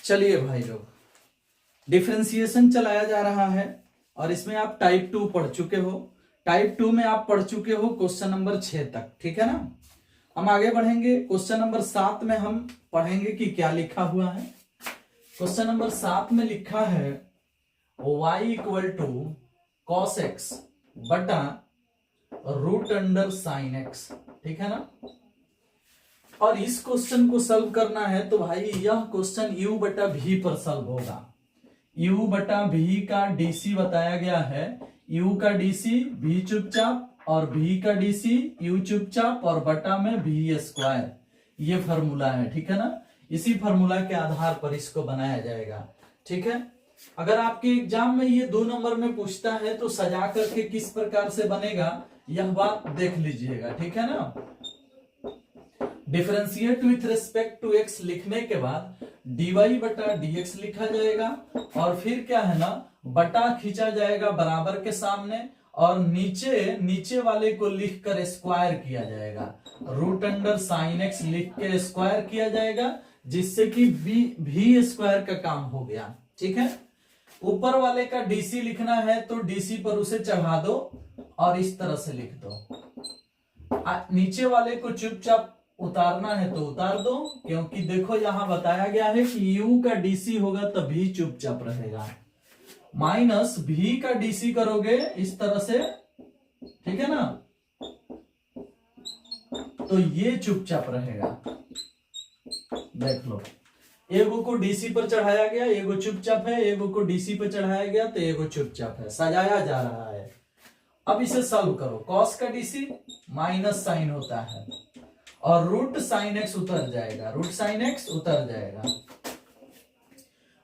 चलिए भाई लोग, डिफरेंशिएशन चलाया जा रहा है और इसमें आप टाइप 2 पढ़ चुके हो। टाइप 2 में आप पढ़ चुके हो क्वेश्चन नंबर 6 तक, ठीक है ना। हम आगे बढ़ेंगे। क्वेश्चन नंबर 7 में हम पढ़ेंगे कि क्या लिखा हुआ है। क्वेश्चन नंबर 7 में लिखा है y equal to cos x बटा रूट अंडर साइन एक्स, ठीक है ना। और इस क्वेश्चन को सॉल्व करना है तो भाई यह क्वेश्चन u बटा v पर सॉल्व होगा। u बटा v का डीसी बताया गया है। u का डीसी v चुपचाप और v का डीसी u चुपचाप और बटा में v स्क्वायर, ये फॉर्मूला है, ठीक है ना। इसी फॉर्मूला के आधार पर इसको बनाया जाएगा, ठीक है। अगर आपके एग्जाम में ये 2 नंबर में पूछता है तो सजा करके किस प्रकार से बनेगा यह बात देख लीजिएगा, ठीक है ना। Differentiate with respect to x लिखने के बाद dy बटा dx लिखा जाएगा और फिर क्या है ना, बटा खींचा जाएगा बराबर के सामने और नीचे वाले को लिखकर स्क्वायर किया जाएगा। रूट अंडर साइन एक्स लिख के स्क्वायर किया जाएगा जिससे कि v स्क्वायर का काम हो गया, ठीक है। ऊपर वाले का डीसी लिखना है तो डीसी पर उसे चढ़ा दो और इस तरह से लिख दो। नीचे वाले को चुपचाप उतारना है तो उतार दो, क्योंकि देखो यहां बताया गया है कि u का डीसी होगा तो v चुपचाप रहेगा। माइनस v का डीसी करोगे इस तरह से, ठीक है ना, तो ये चुपचाप रहेगा। देख लो, एगो को डीसी पर चढ़ाया गया, एगो चुपचाप है, एगो को डीसी पर चढ़ाया गया तो एगो चुपचाप है, सजाया जा रहा है। अब इसे सॉल्व करो। कॉस का डीसी माइनस साइन होता है और रूट साइन एक्स उतर जाएगा, रूट साइन एक्स उतर जाएगा।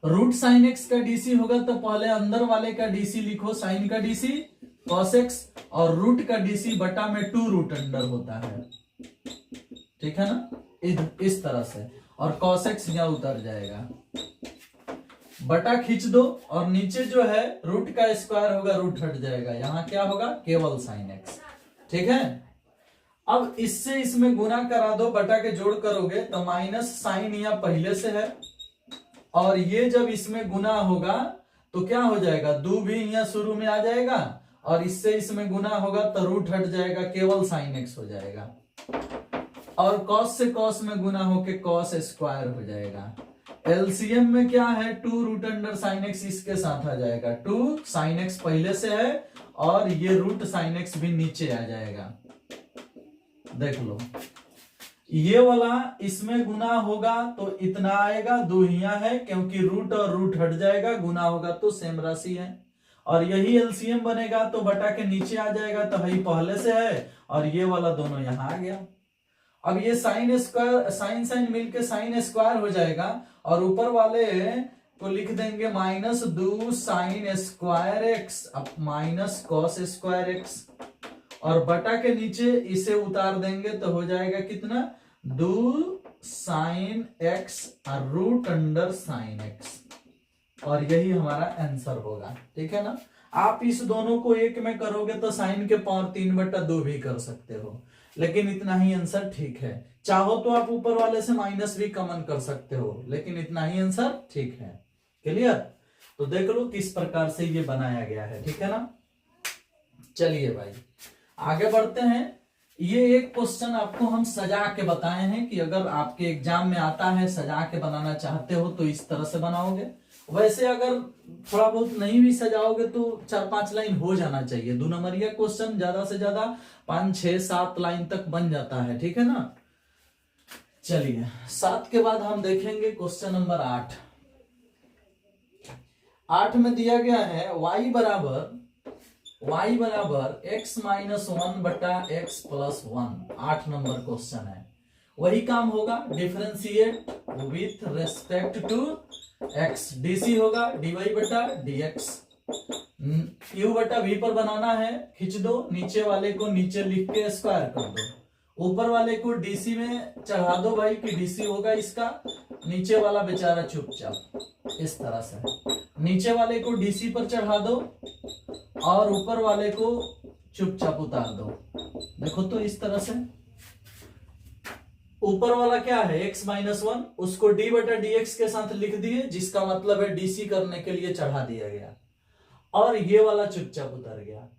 रूट साइन एक्स का डीसी होगा तो पहले अंदर वाले का डीसी लिखो, साइन का डीसी कॉस एक्स और रूट का डीसी बटा में 2 रूट अंडर होता है, ठीक है ना, इस तरह से। और कॉस एक्स यहां उतर जाएगा, बटा खींच दो और नीचे जो है रूट का स्क्वायर होगा, रूट हट जाएगा, यहां क्या होगा केवल साइन एक्स, ठीक है। अब इससे इसमें गुना करा दो, बटा के जोड़ करोगे तो माइनस साइन यहां पहले से है और ये जब इसमें गुना होगा तो क्या हो जाएगा, 2 भी यहां शुरू में आ जाएगा और इससे इसमें गुना होगा तो रूट हट जाएगा, केवल साइन एक्स हो जाएगा। और कॉस से कॉस में गुना होके कॉस स्क्वायर हो जाएगा। एलसीएम में क्या है, 2 रूट अंडर साइन एक्स इसके साथ आ जाएगा, 2 साइन एक्स पहले से है और ये रूट साइन एक्स भी नीचे आ जाएगा। देख लो, ये वाला इसमें गुना होगा तो इतना आएगा, 2 हियां है क्योंकि रूट और रूट हट जाएगा, गुना होगा तो सेम राशि है। और यही एलसीएम बनेगा तो बटा के नीचे आ जाएगा तो यही पहले से है और ये वाला दोनों यहां आ गया। अब ये साइन स्क्वायर साइन साइन मिलके साइन स्क्वायर हो जाएगा और ऊपर वाले को लिख देंगे माइनस 2 साइन स्क्वायर एक्स अब माइनस कॉस स्क्वायर एक्स और बटा के नीचे इसे उतार देंगे तो हो जाएगा कितना, 2 साइन एक्स और रूट अंडर साइन एक्स और यही हमारा आंसर होगा, ठीक है ना। आप इस दोनों को एक में करोगे तो साइन के पावर 3/2 भी कर सकते हो, लेकिन इतना ही आंसर ठीक है। चाहो तो आप ऊपर वाले से माइनस भी कॉमन कर सकते हो, लेकिन इतना ही आंसर ठीक है। क्लियर? तो देख लो किस प्रकार से ये बनाया गया है, ठीक है ना। चलिए भाई आगे बढ़ते हैं। ये एक क्वेश्चन आपको हम सजा के बताए हैं कि अगर आपके एग्जाम में आता है, सजा के बनाना चाहते हो तो इस तरह से बनाओगे। वैसे अगर थोड़ा बहुत नहीं भी सजाओगे तो 4-5 लाइन हो जाना चाहिए। 2 नंबरिया क्वेश्चन ज्यादा से ज्यादा 5, 6, 7 लाइन तक बन जाता है, ठीक है ना। चलिए 7 के बाद हम देखेंगे क्वेश्चन नंबर 8। 8 में दिया गया है y बराबर x माइनस 1 बटा x प्लस 1। 8 नंबर क्वेश्चन है, वही काम होगा। Differentiate with respect to x, DC होगा dy बटा dx। u बटा v पर बनाना है, खींच दो, नीचे वाले को नीचे लिख के स्क्वायर कर दो, ऊपर वाले को डीसी में चढ़ा दो भाई कि डीसी होगा इसका, नीचे वाला बेचारा चुपचाप इस तरह से, नीचे वाले को डीसी पर चढ़ा दो और ऊपर वाले को चुपचाप उतार दो। देखो तो इस तरह से ऊपर वाला क्या है x माइनस वन, उसको d बटा dx के साथ लिख दिए, जिसका मतलब है डीसी करने के लिए चढ़ा दिया गया, और ये वाला चुपचाप उतर गया।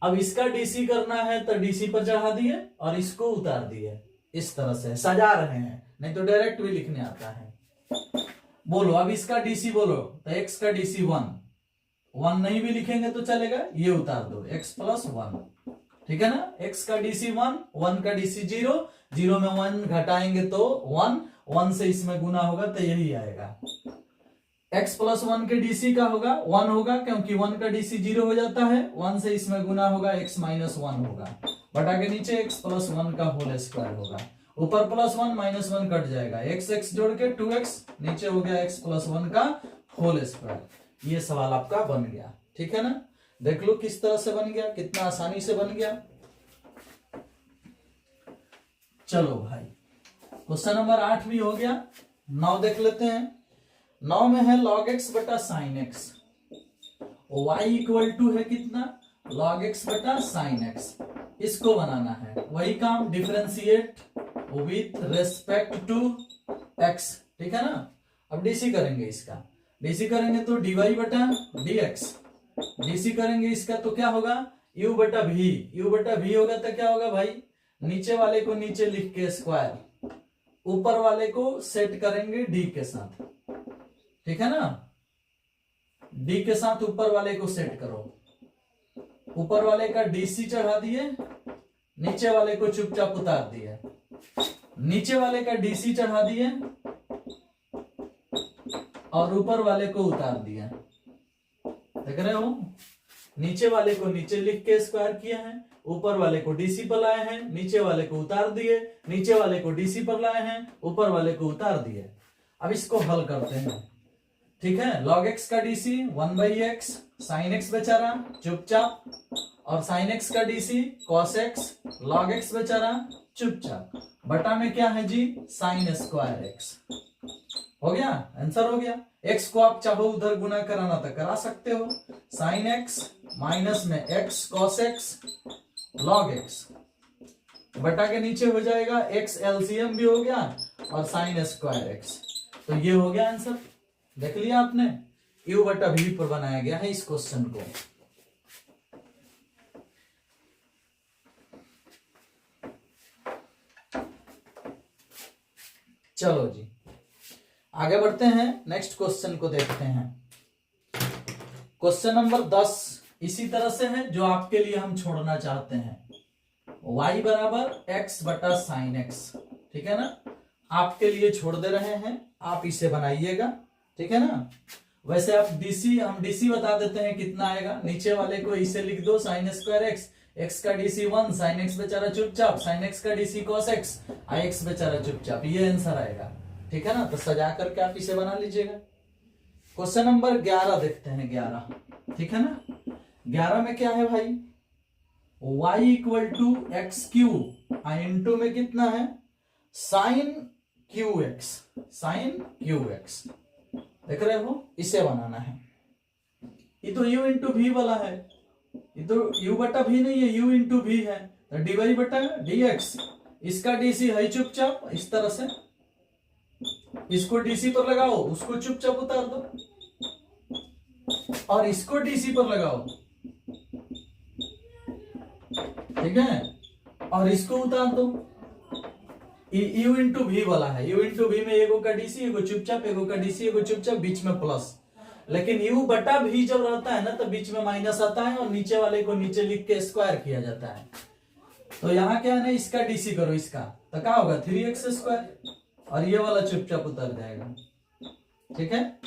अब इसका डीसी करना है तो डीसी पर चढ़ा दिए और इसको उतार दिए। इस तरह से सजा रहे हैं, नहीं तो डायरेक्ट भी लिखने आता है। बोलो अब इसका डीसी बोलो, तो x का डीसी वन नहीं भी लिखेंगे तो चलेगा, ये उतार दो x प्लस वन, ठीक है ना। x का डीसी वन का डीसी जीरो में वन घटाएंगे तो वन से इसमें गुना होगा तो यही आएगा। x प्लस वन के डीसी का होगा वन होगा, क्योंकि वन का डीसी 0 हो जाता है, वन से इसमें गुना होगा, x माइनस वन होगा, बटा के नीचे x प्लस वन का होल स्क्वायर होगा, ऊपर plus one minus one cut जाएगा, x जोड़ के 2x, नीचे हो गया x प्लस वन का होल स्क्वायर। ये सवाल आपका बन गया, ठीक है ना। देख लो किस तरह से बन गया, कितना आसानी से बन गया। चलो भाई क्वेश्चन नंबर 8 भी हो गया। 9 देख लेते हैं। 9 में है log x बटा sine x, y equal to है कितना, log x बटा साइन एक्स। इसको बनाना है, वही काम, differentiate with respect to x, ठीक है ना। अब डीसी करेंगे इसका, डीसी करेंगे तो dy बटा dx, डीसी करेंगे इसका तो क्या होगा, u बटा v होगा तो क्या होगा भाई, नीचे वाले को नीचे लिख के स्क्वायर, ऊपर वाले को सेट करेंगे d के साथ, ठीक है ना। d के साथ ऊपर वाले को सेट करो, ऊपर वाले का डीसी चढ़ा दिए, नीचे वाले को चुपचाप उतार दिए, नीचे वाले का डीसी चढ़ा दिए और ऊपर वाले को उतार दिया। देख रहे हो, नीचे वाले को नीचे लिख के स्क्वायर किया है, ऊपर वाले को डीसी पर लाए हैं, नीचे वाले को उतार दिए, नीचे वाले को डीसी पर लाए हैं, ऊपर वाले को उतार दिए। अब इसको हल करते हैं, ठीक है। log x का डीसी 1/x, sin x बेचारा चुपचाप, और sin x का DC cos x, log x बेचारा चुपचाप, बटा में क्या है जी, sin स्क्वायर x। हो गया, आंसर हो गया। x को आप चाहो उधर गुना कराना तो करा सकते हो, sin x माइनस में x cos x log x, बटा के नीचे हो जाएगा x, एलसीएम भी हो गया और sin स्क्वायर x। तो ये हो गया आंसर, देख लिया आपने, u बटा v पर बनाया गया है इस क्वेश्चन को। चलो जी आगे बढ़ते हैं, नेक्स्ट क्वेश्चन को देखते हैं। क्वेश्चन नंबर 10 इसी तरह से है जो आपके लिए हम छोड़ना चाहते हैं, y बराबर x बटा साइन एक्स, ठीक है ना। आपके लिए छोड़ दे रहे हैं, आप इसे बनाइएगा, ठीक है ना। वैसे आप हम डीसी बता देते हैं कितना आएगा, नीचे वाले को इसे लिख दो साइन स्क्वायर एक्स, x का डीसी 1, साइन एक्स बेचारा चुपचाप, साइन एक्स का डीसी cos x, x बेचारा चुपचाप, ये आंसर आएगा, ठीक है ना। तो सजा करके आप इसे बना लीजिएगा। क्वेश्चन नंबर 11 देखते हैं, 11, ठीक है ना। 11 में क्या है भाई, y equal to x cube, into में कितना है, साइन क्यू एक्स, देख रहे हो, इसे बनाना है। ये तो u इंटू v वाला है, ये तो u बटा v नहीं है, u इंटू v है, तो dy बटा dx, इसका डीसी है चुपचाप, इस तरह से इसको डीसी पर लगाओ, उसको चुपचाप उतार दो, और इसको डीसी पर लगाओ, ठीक है, और इसको उतार दो। u इंटू v वाला है, u इंटू v में एगो का डीसी, एगो चुपचाप, एगो का डीसी, एगो चुपचाप, बीच में प्लस। लेकिन u बटा v जब रहता है ना तो बीच में माइनस आता है और नीचे वाले को नीचे लिख के स्क्वायर किया जाता है। तो यहाँ क्या है ना, इसका डीसी करो, इसका तो क्या होगा 3x स्क्वायर, और ये वाला चुपचाप उतर जाएगा, ठीक है।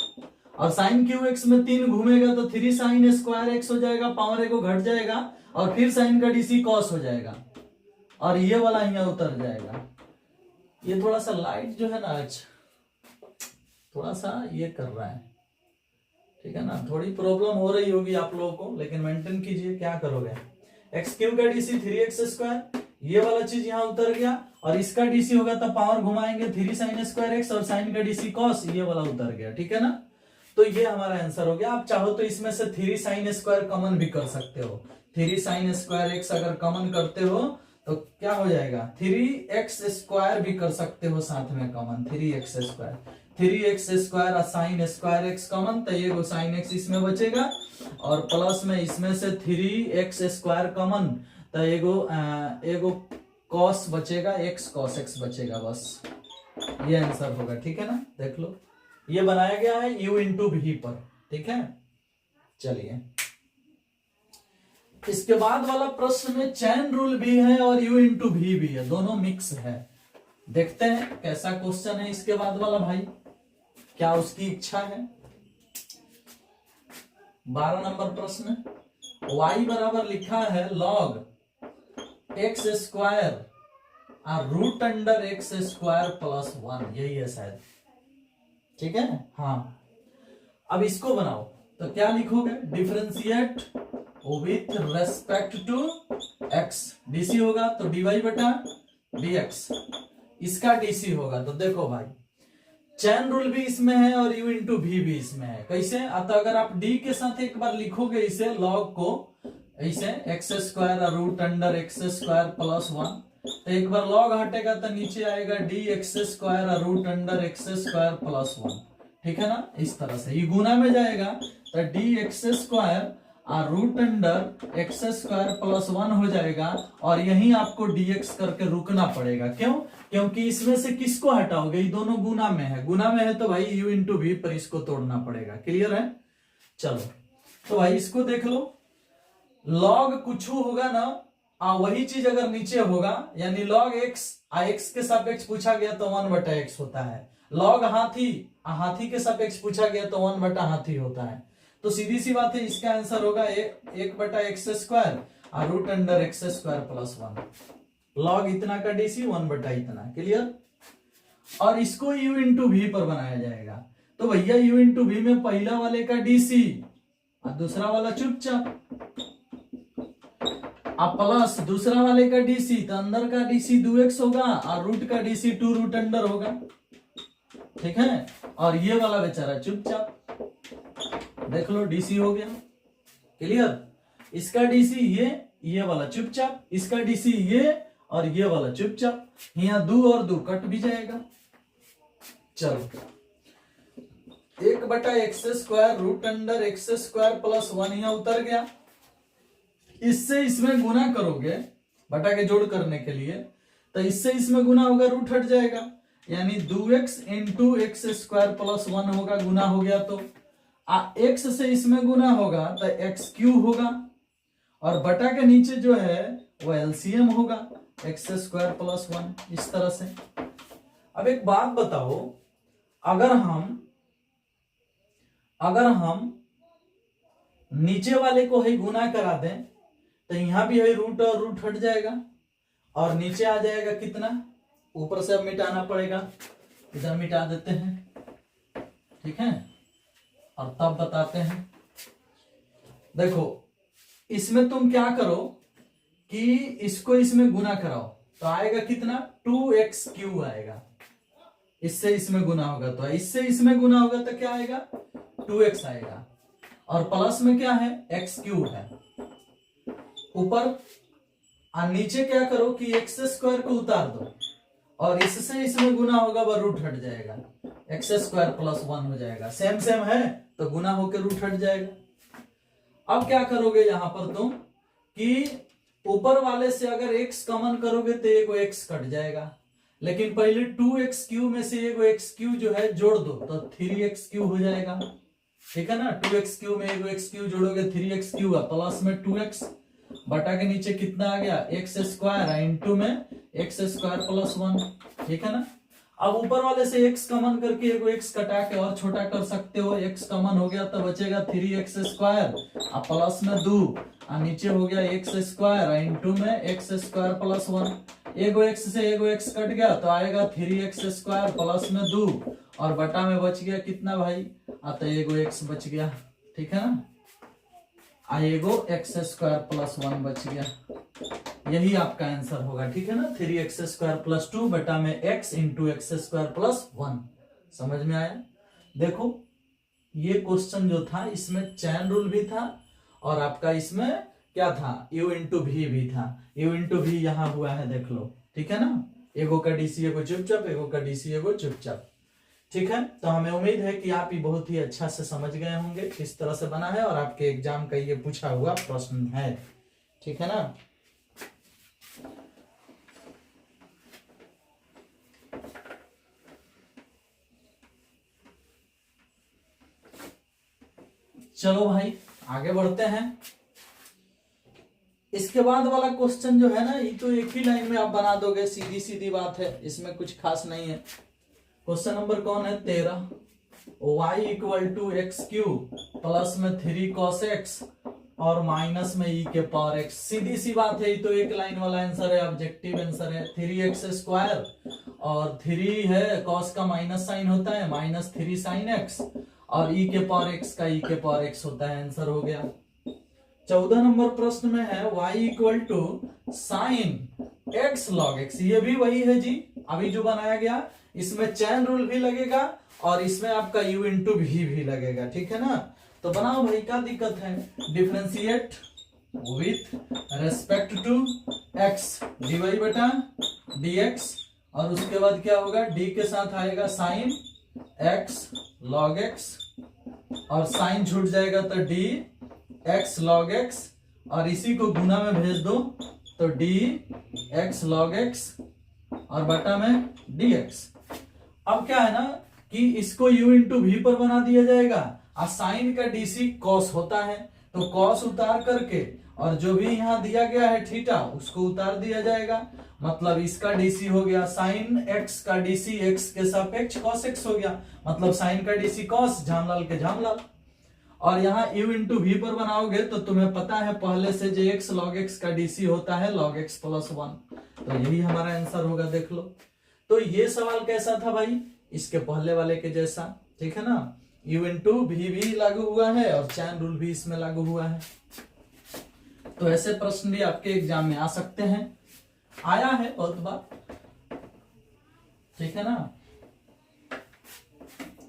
और साइन क्यू एक्स में 3 घूमेगा तो 3 साइन स्क्वायर एक्स हो जाएगा, पावर को घट जाएगा, और फिर साइन का डीसी कॉस हो जाएगा, और ये वाला यहाँ उतर जाएगा। ये थोड़ा सा लाइट जो है ना आज थोड़ा सा ये कर रहा है, ठीक है ना, थोड़ी प्रॉब्लम हो रही होगी आप लोगों को, लेकिन मेंटेन कीजिए, क्या करोगे। एक्स क्यू का डीसी 3x स्क्वायर, ये वाला चीज यहाँ उतर गया, और इसका डीसी होगा तो पावर घुमाएंगे 3 साइन स्क्वायर एक्स, और साइन का डीसी कॉस, ये वाला उतर गया, ठीक है ना। तो ये हमारा आंसर हो गया। आप चाहो तो इसमें से 3 साइन स्क्वायर कॉमन भी कर सकते हो, 3 साइन स्क्वायर एक्स अगर कॉमन करते हो तो क्या हो जाएगा 3x² भी कर सकते हो साथ में कॉमन 3x², 3x² और साइन स्क्वायर x कॉमन, तो ये साइन x इसमें बचेगा और प्लस में इसमें से 3x² कॉमन, तो एगो cos बचेगा, x cos x बचेगा, बस ये आंसर होगा। ठीक है ना, देख लो ये बनाया गया है u इंटू भी पर। ठीक है, चलिए इसके बाद वाला प्रश्न में चैन रूल भी है और u इंटू भी है, दोनों मिक्स है। देखते हैं कैसा क्वेश्चन है इसके बाद वाला भाई, क्या उसकी इच्छा है। 12 नंबर प्रश्न, y बराबर लिखा है log x² और रूट अंडर x² प्लस 1, यही है शायद। ठीक है, हाँ अब इसको बनाओ तो क्या लिखोगे, differentiate with respect to x, DC होगा तो dy बटा dx, इसका डीसी होगा। तो देखो भाई चैन रूल भी इसमें है और u इंटू भी इसमें है। कैसे, तो अगर आप d के साथ एक बार लिखोगे इसे लॉग को ऐसे x² और रूट अंडर x² प्लस 1, तो एक बार लॉग हटेगा तो नीचे आएगा dx² और रूट अंडर x² प्लस 1। ठीक है ना, इस तरह से ये गुना में जाएगा तो dx² और रूट अंडर x² प्लस 1 हो जाएगा और यहीं आपको dx करके रुकना पड़ेगा। क्यों, क्योंकि इसमें से किसको हटाओगे, ये दोनों गुना में है, गुना में है तो भाई u इंटू भी पर इसको तोड़ना पड़ेगा। क्लियर है, चलो तो भाई इसको देख लो, लॉग कुछ होगा ना, वही चीज अगर नीचे होगा यानी लॉग x, x के सापेक्ष पूछा गया तो 1 बटा x होता है। लॉग हाथी, हाथी के सापेक्ष पूछा गया तो 1 बटा हाथी होता है। तो सीधी सी बात है, इसका आंसर होगा 1 बटा x² और root under x² plus 1। Log इतना का डीसी 1 बटा इतना। क्लियर, और इसको u इंटू भी पर बनाया जाएगा। तो भैया u इंटू भी में पहला वाले का डीसी और दूसरा वाला चुपचाप, अब प्लस दूसरा वाले का डीसी, तो अंदर का डीसी 2x होगा और रूट का डीसी 2 रूट अंडर होगा। ठीक है, और ये वाला बेचारा चुपचाप, देख लो डीसी हो गया। क्लियर, इसका डीसी ये वाला चुपचाप, इसका डीसी ये और ये वाला चुपचाप, यहाँ 2 और 2 कट भी जाएगा। चलो 1 बटा x² root under x² plus 1 यहाँ उतर गया। इससे इसमें गुना करोगे बटा के जोड़ करने के लिए, तो इससे इसमें गुना होगा, रूट हट जाएगा, यानी 2x इंटू x² प्लस 1 होगा, गुना हो गया। तो x से इसमें गुना होगा तो x³ होगा और बटा के नीचे जो है वो एलसीएम होगा x² प्लस 1, इस तरह से। अब एक बात बताओ, अगर हम नीचे वाले को ही गुना करा दें तो यहां भी है रूट और रूट हट जाएगा और नीचे आ जाएगा कितना, ऊपर से अब मिटाना पड़ेगा, इधर मिटा देते हैं। ठीक है, और तब बताते हैं। देखो इसमें तुम क्या करो कि इसको इसमें गुना कराओ तो आएगा कितना, 2x³ आएगा। इससे इसमें गुना होगा तो इससे इसमें गुना होगा तो क्या आएगा, 2x आएगा, और प्लस में क्या है, x³ है ऊपर, और नीचे क्या करो कि x² को उतार दो और इससे इसमें गुना होगा वह रूट हट जाएगा, x² प्लस 1 हो जाएगा। सेम सेम है तो गुना होकर रूट हट जाएगा। अब क्या करोगे यहां पर तुम कि ऊपर वाले से अगर x कॉमन करोगे तो एगो x कट जाएगा, लेकिन पहले 2x³ में से एगो x³ जो है जोड़ दो तो 3x³ हो जाएगा। ठीक है ना, 2x³ में एगो x³ जोड़ोगे 3x³ प्लस में 2x, बटा के नीचे कितना आ गया, x² इंटू में x² प्लस 1। ठीक है ना, अब ऊपर वाले से x कॉमन करके एगो x कटा के और छोटा कर सकते हो, x कॉमन हो गया तो बचेगा 3x² और प्लस में 2, और नीचे हो गया x² इंटू में x² प्लस 1। एगो x से एगो x कट गया तो आएगा 3x² प्लस में 2 और बटा में बच गया कितना भाई, तो एगो x बच गया। ठीक है ना, एगो x² प्लस 1 बच गया, यही आपका आंसर होगा। ठीक है ना, 3x² प्लस 2 बटा में x इंटू x² प्लस 1। समझ में आया। देखो ये क्वेश्चन जो था इसमें चैन रूल भी था और आपका इसमें क्या था, u इंटू भी भी था, u इंटू भी यहाँ हुआ है, देख लो, ठीक है ना। एगो का डीसी एगो चुपचाप, एगो का डीसी एगो चुपचाप, ठीक है। तो हमें उम्मीद है कि आप ये बहुत ही अच्छा से समझ गए होंगे किस तरह से बना है, और आपके एग्जाम का ये पूछा हुआ प्रश्न है, ठीक है ना। चलो भाई आगे बढ़ते हैं। इसके बाद वाला क्वेश्चन जो है ना, ये तो एक ही लाइन में आप बना दोगे, सीधी सीधी बात है, इसमें कुछ खास नहीं है। क्वेश्चन नंबर कौन है, 13। y equal to x cube plus में 3 cos x और माइनस में e के पावर x। सीधी सी बात है, ये तो एक लाइन वाला आंसर है, ऑब्जेक्टिव आंसर है। 3x² और 3 है, cos का माइनस साइन होता है, -3 sin x, और e के पावर x का e के पावर x होता है, आंसर हो गया। 14 नंबर प्रश्न में है y equal to sine x log x। ये भी वही है जी, अभी जो बनाया गया, इसमें चैन रूल भी लगेगा और इसमें आपका u इंटू भी लगेगा, ठीक है ना। तो बनाओ भाई, क्या दिक्कत है। Differentiate with respect to x dy बटा dx, और उसके बाद क्या होगा, d के साथ आएगा साइन x log x, और साइन छूट जाएगा तो d x log x, और इसी को गुना में भेज दो तो d x log x और बटा में dx। अब क्या है ना कि इसको u इंटू भी पर बना दिया जाएगा, और साइन का डीसी कॉस होता है, तो कॉस उतार करके और जो भी यहाँ दिया गया है थीटा उसको उतार दिया जाएगा। मतलब इसका डीसी हो गया साइन x का डीसी x के सापेक्ष cos x हो गया, मतलब साइन का डीसी cos, झामलाल के झामलाल। और यहाँ u इंटू भी पर बनाओगे तो तुम्हें पता है पहले से जो x log x का डीसी होता है log x प्लस 1, तो यही हमारा आंसर होगा, देख लो। तो ये सवाल कैसा था भाई, इसके पहले वाले के जैसा, ठीक है ना। u इंटू भी लागू हुआ है और चैन रूल भी इसमें लागू हुआ है। तो ऐसे प्रश्न भी आपके एग्जाम में आ सकते हैं, आया है बहुत बार, ठीक है ना।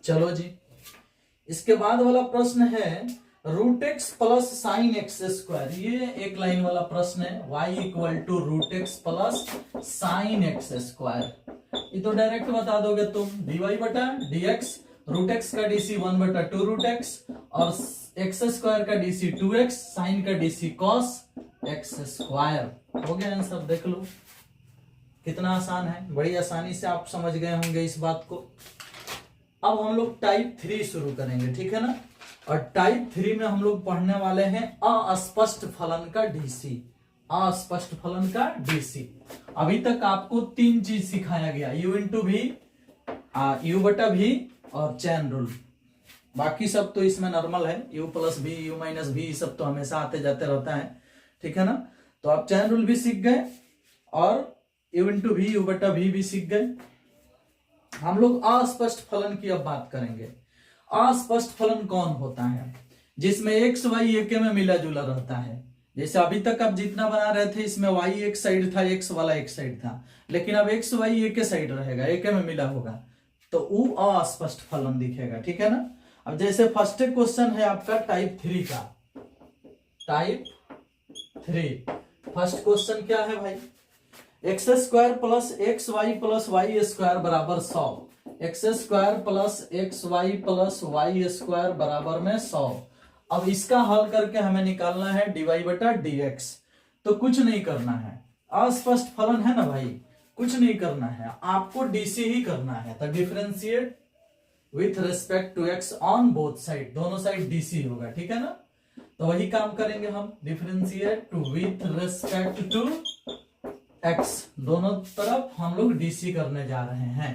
चलो जी, इसके बाद वाला प्रश्न है root x plus sine x square. ये एक लाइन वाला प्रश्न है, y इक्वल टू root x plus sine x square. ये तो डायरेक्ट बता दोगे तुम, dy बटा dx, रूट एक्स का डीसी 1 बटा 2 रूट एक्स, और एक्स स्क्वायर का डीसी 2x, साइन का डीसी कॉस एक्स स्क्वायर। हो गया आंसर, देख लो कितना आसान है, बड़ी आसानी से आप समझ गए होंगे इस बात को। अब हम लोग टाइप 3 शुरू करेंगे, ठीक है ना। और टाइप 3 में हम लोग पढ़ने वाले हैं अस्पष्ट फलन का डीसी। अस्पष्ट फलन का डीसी। अभी तक आपको 3 चीज सिखाया गया, u इंटू भी, u बटा भी और चैन रूल। बाकी सब तो इसमें नॉर्मल है, u प्लस भी, u माइनस भी, सब तो हमेशा आते जाते रहता है, ठीक है ना। तो आप चैन रूल भी सीख गए और u इंटू भी, u बटा भी सीख गए। हम लोग अस्पष्ट फलन की अब बात करेंगे। अस्पष्ट फलन कौन होता है, जिसमें x y एक में मिला जुला रहता है। जैसे अभी तक आप जितना बना रहे थे, इसमें y एक साइड था, x वाला एक साइड था, लेकिन अब x y एक साइड रहेगा, एक में मिला होगा, तो वो अस्पष्ट फलन दिखेगा, ठीक है ना। अब जैसे फर्स्ट क्वेश्चन है आपका टाइप 3 का, टाइप 3 फर्स्ट क्वेश्चन क्या है भाई, x square plus x y plus y square बराबर 100। X square plus x y plus y square बराबर में 100। अब इसका हल करके हमें निकालना है dy बटा dx। तो कुछ नहीं करना है, अस्पष्ट फलन है ना भाई, कुछ नहीं करना है, आपको डीसी ही करना है। तो differentiate with respect to x on both side, दोनों साइड डीसी होगा, ठीक है ना। तो वही काम करेंगे हम, differentiate with respect to x, दोनों तरफ हम लोग डीसी करने जा रहे हैं।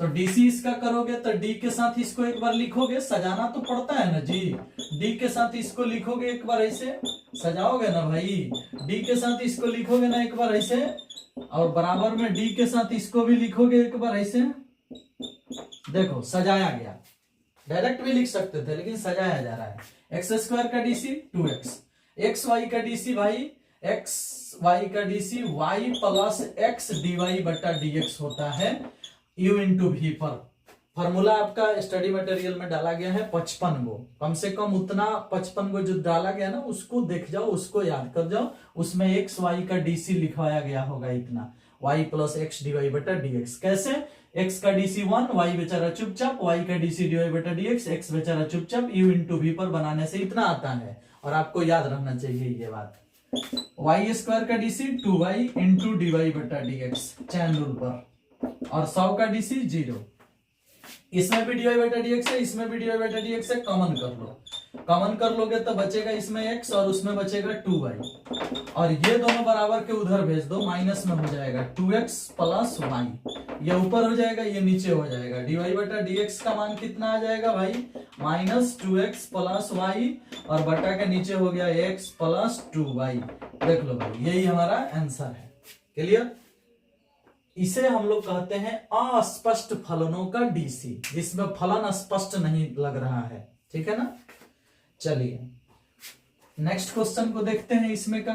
तो डीसी इसका करोगे तो d के साथ इसको एक बार लिखोगे, सजाना तो पड़ता है ना जी, d के साथ इसको लिखोगे एक बार ऐसे, सजाओगे ना भाई, d के साथ इसको लिखोगे ना एक बार ऐसे, और बराबर में d के साथ इसको भी लिखोगे एक बार ऐसे। देखो सजाया गया, डायरेक्ट भी लिख सकते थे लेकिन सजाया जा रहा है। एक्स स्क्वायर का डीसी 2x, एक्स वाई का डीसी भाई एक्स वाई का DC y plus x d y बटा डी एक्स होता है u इंटू भी पर, फार्मूला आपका स्टडी मटेरियल में डाला गया है 55 गो, कम से कम उतना 55 गो जो डाला गया ना उसको देख जाओ, उसको याद कर जाओ। उसमें एक्स वाई का डीसी लिखवाया गया होगा इतना, y plus x d y बटा डी एक्स। कैसे? x का डीसी 1, y बेचारा चुपचाप, y का डीसी डी वाई बटा डी एक्स, x बेचारा चुपचाप, u इंटू v पर बनाने से इतना आता है। और आपको याद रहना चाहिए ये बात, y स्क्वायर का DC 2y into d y बटा डी एक्स चैन रूल पर, और 100 का डीसी 0। इसमें भी डी वाई बटा डी एक्स है, इसमें भी डी वाई बटा डी एक्स है, कॉमन कर लो। कॉमन कर लोगे तो बचेगा इसमें x और उसमें बचेगा 2y, और ये दोनों बराबर के उधर भेज दो, माइनस में हो जाएगा 2x प्लस y। ये ऊपर हो जाएगा, ये नीचे हो जाएगा। डी वाई बटा डी एक्स का मान कितना आ जाएगा भाई? माइनस 2x प्लस y, और बटा के नीचे हो गया x प्लस 2y। देख लो भाई, यही हमारा आंसर है। क्लियर? इसे हम लोग कहते हैं अस्पष्ट फलनों का डीसी, जिसमें फलन स्पष्ट नहीं लग रहा है। ठीक है ना? चलिए नेक्स्ट क्वेश्चन को देखते हैं इसमें का।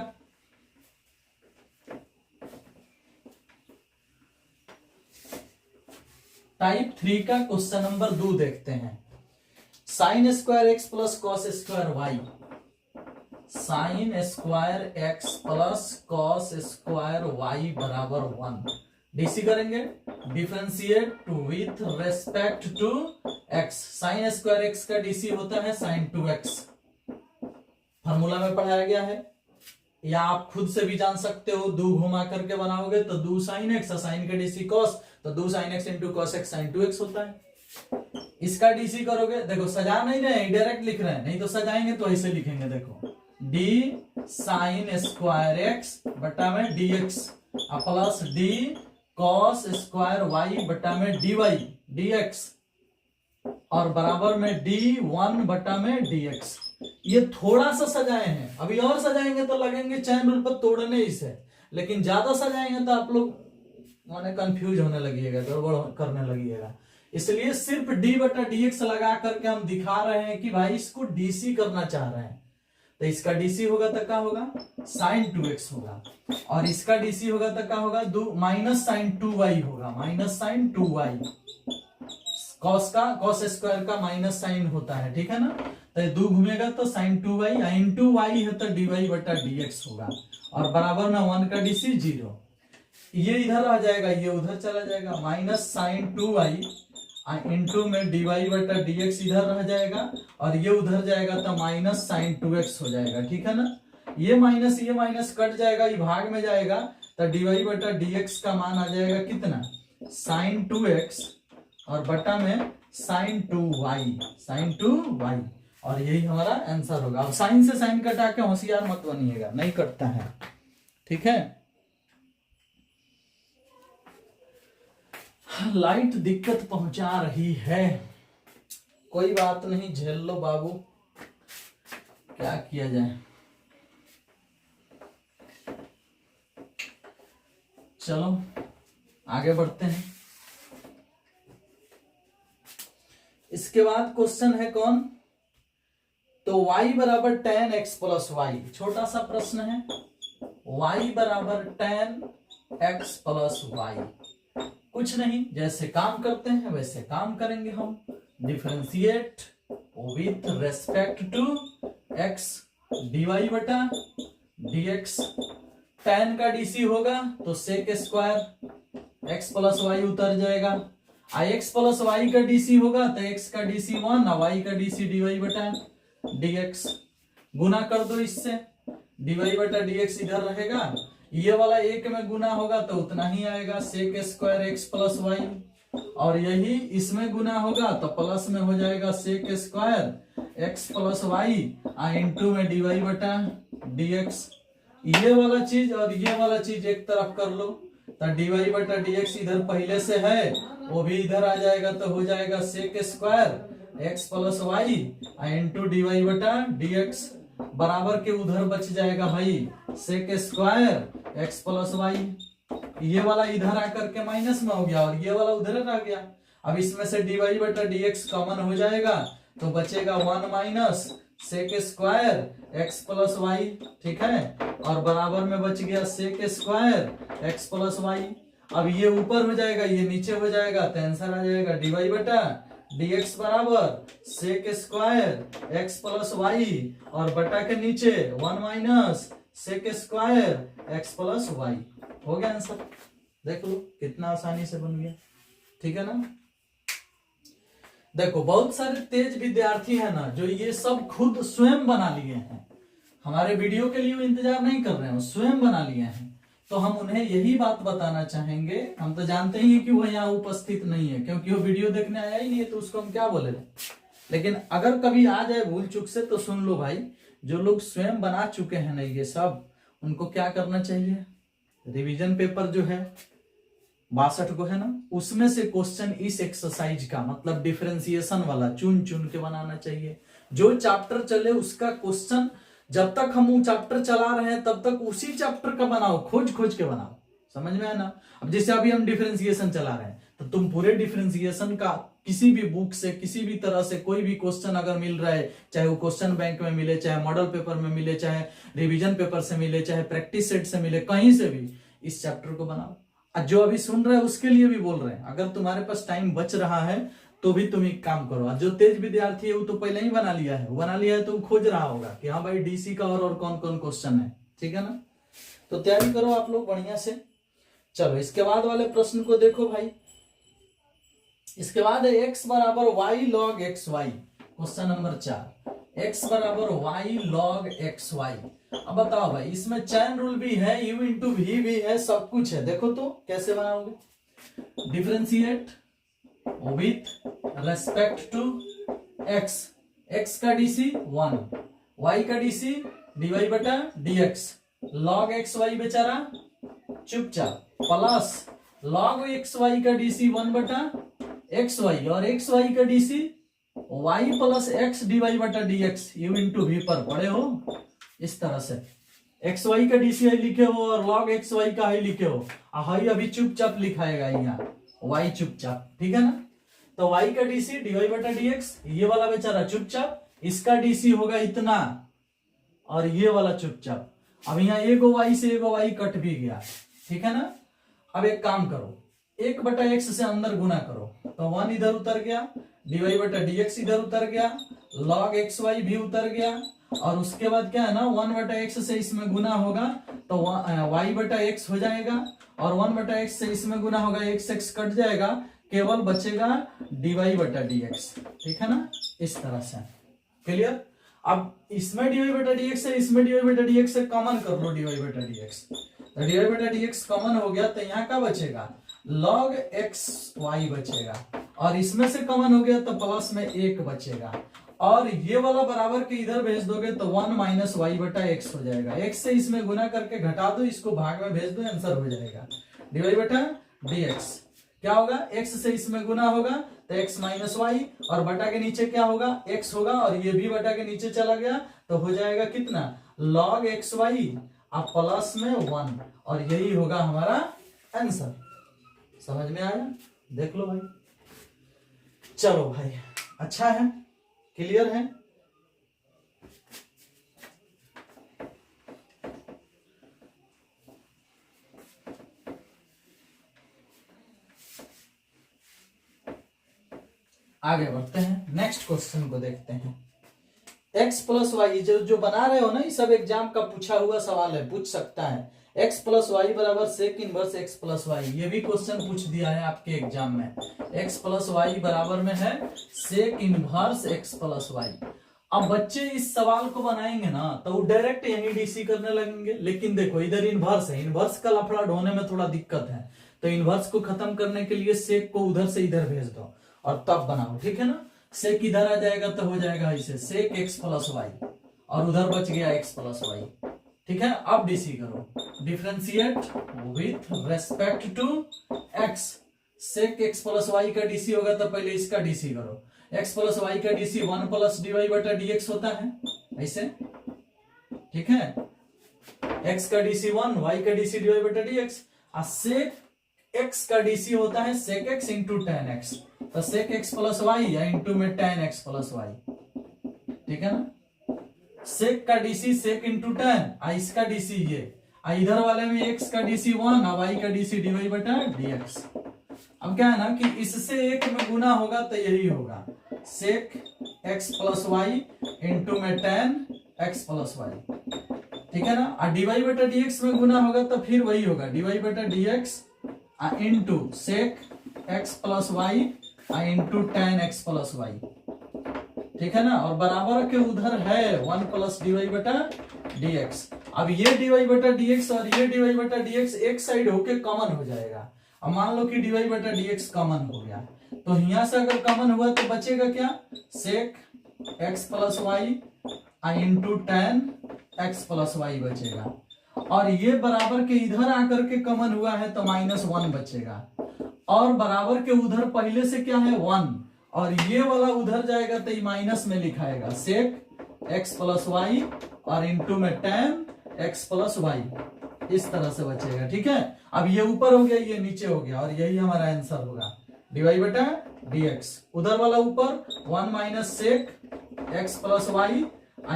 टाइप 3 का क्वेश्चन नंबर 2 देखते हैं। Sine square x plus cos square y, sine square x plus cos square y बराबर 1। डीसी करेंगे, differentiate with respect to x. Sine square x का डीसी होता है साइन 2x, फार्मूला में पढ़ाया गया है, या आप खुद से भी जान सकते हो। 2 घुमा करके बनाओगे तो 2 साइन एक्स, साइन का डीसी कॉस, तो 2 sine x into cos x sine 2x होता है। इसका डीसी करोगे, देखो सजा नहीं रहे हैं, डायरेक्ट लिख रहे हैं, नहीं तो सजाएंगे तो ऐसे लिखेंगे, देखो डी साइन स्क्वायर एक्स बटा में d x plus d cos square y बटा में डी वाई डी एक्स, और बराबर में डी 1 बटा में डी एक्स। ये थोड़ा सा सजाए हैं, अभी और सजाएंगे तो लगेंगे चैन रूल पर तोड़ने इसे, लेकिन ज्यादा सजाएंगे तो आप लोग माने कंफ्यूज होने लगिएगा, गड़बड़ करने लगिएगा। इसलिए सिर्फ डी बटा डी एक्स लगा करके हम दिखा रहे हैं कि भाई इसको डीसी करना चाह रहे हैं। तो इसका डीसी होगा तो क्या होगा? साइन 2x होगा, और इसका डीसी होगा तो क्या होगा? माइनस साइन 2y होगा, माइनस साइन 2y। कॉस का, कॉस स्क्वायर का माइनस साइन होता है, ठीक है ना? तो 2 घूमेगा तो साइन 2y इंटू वाई है तो dy बटा dx होगा, और बराबर में 1 का डीसी 0। ये इधर आ जाएगा, ये उधर चला जाएगा, माइनस साइन 2y इंटू में dy बटा dx इधर रह जाएगा, और ये उधर जाएगा तो माइनस साइन 2x हो जाएगा। ठीक है ना? ये माइनस कट जाएगा, ये भाग में जाएगा, तो dy बटा dx का मान आ जाएगा कितना? साइन 2x, और बटा में साइन 2y, और यही हमारा आंसर होगा। अब साइन से साइन कटा के होशियार मत बनिएगा, नहीं कटता है। ठीक है? लाइट दिक्कत पहुंचा रही है, कोई बात नहीं, झेल लो बाबू, क्या किया जाए। चलो आगे बढ़ते हैं। इसके बाद क्वेश्चन है कौन? तो y बराबर tan x प्लस वाई, छोटा सा प्रश्न है। y बराबर tan x प्लस वाई, कुछ नहीं, जैसे काम करते हैं वैसे काम करेंगे हम। Differentiate with respect to x dy बटा dx। tan का डीसी होगा तो sec square x plus y उतर जाएगा। x प्लस वाई का डीसी होगा तो x का डीसी 1 और y का डीसी dy बटा dx। गुना कर दो इससे, dy बटा dx इधर रहेगा, ये वाला एक में गुना होगा तो उतना ही आएगा, sec square x plus y, और यही इसमें गुना होगा तो प्लस में हो जाएगा sec square x plus y into में dy बटा dx। ये वाला चीज और ये वाला चीज एक तरफ कर लो, तो dy बटा dx इधर पहले से है, वो भी इधर आ जाएगा, तो हो जाएगा sec square x plus y into dy बटा dx। बराबर के उधर बच जाएगा भाई sec square x plus y, ये वाला इधर आकर के माइनस में हो गया और ये वाला उधर रह गया। अब इसमें से dy बटा dx कॉमन हो जाएगा तो बचेगा 1 minus sec square x plus y. ठीक है? और बराबर में बच गया sec square x plus y. अब ये ऊपर हो जाएगा, ये नीचे हो जाएगा, तो आंसर आ जाएगा dy बटा dx बराबर sec square x plus y, और बटा के नीचे 1 minus sec square x plus y. हो गया आंसर। देख लो कितना आसानी से बन गया, ठीक है ना। देखो बहुत सारे तेज विद्यार्थी है ना जो ये सब खुद स्वयं बना लिए हैं, हमारे वीडियो के लिए वो इंतजार नहीं कर रहे हैं, स्वयं बना लिए हैं। तो हम उन्हें यही बात बताना चाहेंगे, हम तो जानते ही हैं कि वो यहाँ उपस्थित नहीं है क्योंकि वो वीडियो देखने आया ही नहीं है, तो उसको हम क्या बोले। लेकिन अगर कभी आ जाए भूल चूक से तो सुन लो भाई, जो लोग स्वयं बना चुके हैं ना ये सब, उनको क्या करना चाहिए, रिवीजन पेपर जो है 62 को है ना, उसमें से क्वेश्चन इस एक्सरसाइज का मतलब डिफरेंशिएशन वाला चुन चुन के बनाना चाहिए। जो चैप्टर चले उसका क्वेश्चन, जब तक हम वो चैप्टर चला रहे हैं तब तक उसी चैप्टर का बनाओ, खोज खोज के बनाओ। समझ में आया ना। अब जैसे अभी हम डिफरेंशिएशन चला रहे हैं तो तुम पूरे डिफरेंशिएशन का किसी भी बुक से किसी भी तरह से कोई भी क्वेश्चन अगर मिल रहा है, चाहे वो क्वेश्चन बैंक में मिले, चाहे मॉडल पेपर में मिले, चाहे रिवीजन पेपर से मिले, चाहे प्रैक्टिस सेट से मिले, कहीं से भी इस चैप्टर को बनाओ। जो अभी सुन रहे हैं उसके लिए भी बोल रहे हैं, अगर तुम्हारे पास टाइम बच रहा है तो भी तुम एक काम करो। जो तेज विद्यार्थी है वो तो पहले ही बना लिया है, वो बना लिया है तो वो खोज रहा होगा कि हाँ भाई डीसी का और कौन कौन क्वेश्चन है, ठीक है ना। तो तैयारी करो आप लोग बढ़िया से। चलो इसके बाद वाले प्रश्न को देखो भाई। इसके बाद है x बराबर y log x y, question number 4, x बराबर वाई लॉग एक्स वाई। अब बताओ भाई, इसमें चैन रूल भी है, u इंटू वी भी है, सब कुछ है। देखो तो कैसे बनाओगे, differentiate with respect to x, x का डीसी 1, y का डीसी dy बटा dx, log xy बेचारा चुपचाप, प्लस log xy का डीसी 1 बटा xy, और xy का DC y plus x dy बटा dx, u इंटू वी पर पढ़े हो इस तरह से। xy का डीसी है लिखे हो और log xy का है लिखे हो, हाई अभी चुपचाप लिखाएगा यहाँ y चुपचाप, ठीक है ना। तो y का डीसी dy बटा dx, ये वाला बेचारा चुपचाप, इसका डीसी होगा इतना और ये वाला चुपचाप। अब यहाँ एगो y से एगो y कट भी गया, ठीक है ना। अब एक काम करो, 1 बटा x से अंदर गुना करो, तो 1 इधर उतर गया, dy बटा dx इधर उतर गया, log xy भी उतर गया, और उसके बाद क्या है ना 1 बटा x से इसमें गुना होगा तो y बटा x हो जाएगा, और 1 बटा x से इसमें गुना होगा, x कट जाएगा, केवल बचेगा dy बटा dx, ठीक है ना। इस तरह से क्लियर। अब इसमें dy बटा dx से इसमें dy बटा dx से कॉमन कर लो, dy बटा dx, तो dy बटा dx कॉमन हो गया, तो यहाँ का बचेगा log xy बचेगा, और इसमें से कॉमन हो गया तो प्लस में 1 बचेगा, और ये वाला बराबर के इधर भेज दोगे तो 1 माइनस वाई बटा एक्स हो जाएगा। x से इसमें गुना करके घटा दो, इसको भाग में भेज दो, आंसर हो जाएगा dy बटा dx। क्या होगा, x से इसमें गुना होगा तो x माइनस वाई, और बटा के नीचे क्या होगा x होगा, और ये भी बटा के नीचे चला गया तो हो जाएगा कितना log xy, अब प्लस में 1, और यही होगा हमारा आंसर। समझ में आया, देख लो भाई। चलो भाई, अच्छा है, क्लियर है। आगे बढ़ते हैं, नेक्स्ट क्वेश्चन को देखते हैं। x प्लस वाई जो बना रहे हो ना, ये सब एग्जाम का पूछा हुआ सवाल है, पूछ सकता है। x प्लस वाई बराबर sec inverse x plus y, ये भी क्वेश्चन पूछ दिया है आपके एग्जाम में। x प्लस वाई बराबर में है sec inverse x plus y. अब बच्चे इस सवाल को बनाएंगे ना तो वो डायरेक्ट यही डीसी करने लगेंगे, लेकिन देखो इधर इनवर्स है, इनवर्स का लफड़ा ढोने में थोड़ा दिक्कत है, तो इनवर्स को खत्म करने के लिए सेक को उधर से इधर भेज दो और तब बनाओ, ठीक है ना। सेक इधर आ जाएगा तो हो जाएगा ऐसे सेक x प्लस वाई, और उधर बच गया x प्लस वाई, ठीक है। अब डीसी करो, differentiate with respect to x, sec x plus y का डीसी होगा तो पहले इसका डीसी करो। x प्लस वाई का डीसी 1 प्लस dy बटा dx होता है ऐसे, ठीक है। x का डीसी 1, y का डीसी dy बटा dx, और सेक x का डीसी होता है सेक x इंटू टेन एक्स, तो सेक x प्लस वाई या इंटू में टेन एक्स प्लस वाई, ठीक है ना। सेक का डीसी सेक इंटू टेन, इसका डीसी ये, इधर वाले में x का डीसी 1 और y का डीसी dy बटा dx। अब क्या है ना कि इससे एक में गुना होगा तो यही होगा sec x plus y into में tan x प्लस वाई, ठीक है ना। और dy बटा dx में गुना होगा तो फिर वही होगा dy बटा dx into sec x plus y into tan x plus y, ठीक है ना। और बराबर के उधर है 1 प्लस dy बटा dx। अब ये dy बटा dx और ये dy बटा dx एक साइड होके कॉमन हो जाएगा। अब मान लो कि dy बटा dx कॉमन हो गया तो यहां से अगर कॉमन हुआ तो बचेगा क्या, sec x plus y into tan x plus y बचेगा। और ये बराबर के इधर आकर के कॉमन हुआ है तो -1 बचेगा। और बराबर के उधर पहले से क्या है 1 और ये वाला उधर जाएगा तो माइनस में लिखाएगा sec x प्लस वाई और इंटू में tan x प्लस वाई, इस तरह से बचेगा, ठीक है। अब ये ऊपर हो गया ये नीचे हो गया और यही हमारा आंसर होगा dy बटा dx। उधर वाला ऊपर 1 minus sec x plus y